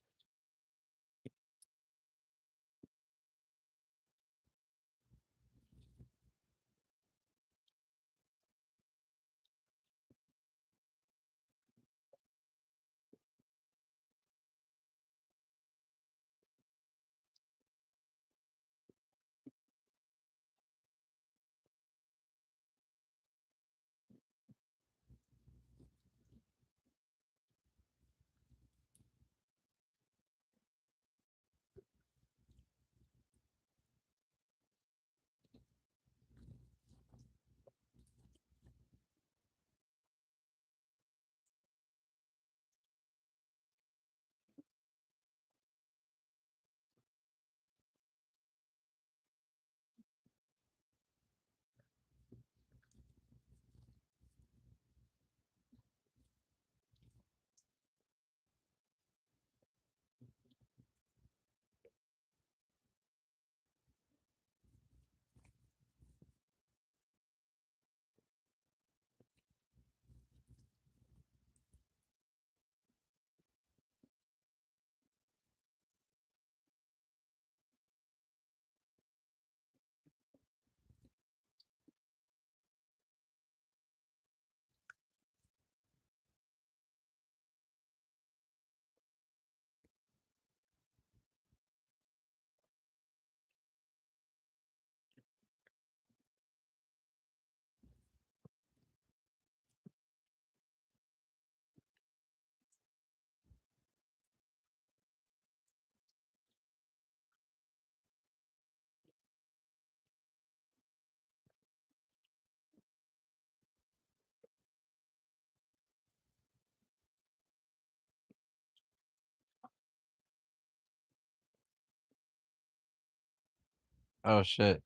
Oh shit.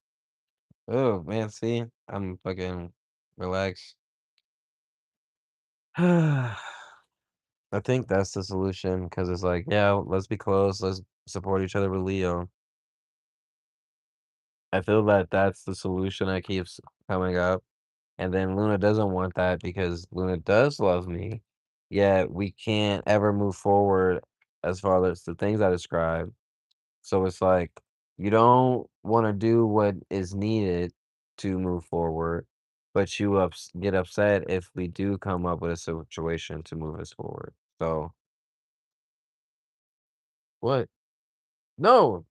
Oh man, see, I'm fucking relaxed. I think that's the solution because it's like, yeah, let's be close, let's support each other with Leo. I feel that that's the solution that keeps coming up. And then Luna doesn't want that because Luna does love me. Yet we can't ever move forward as far as the things I described. So it's like you don't want to do what is needed to move forward, but get upset if we do come up with a situation to move us forward. So what? No,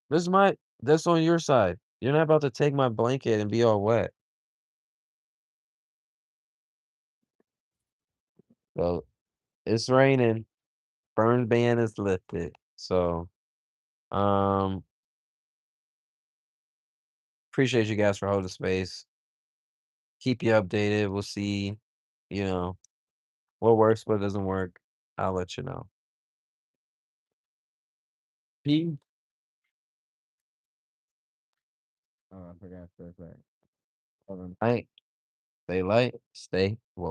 this is my that's on your side. You're not about to take my blanket and be all wet. So it's raining. Burn ban is lifted. So um appreciate you guys for holding space. Keep you updated. We'll see, you know, what works, what doesn't work. I'll let you know. Peace. Oh, I forgot to say. Night. Stay light. Stay woke.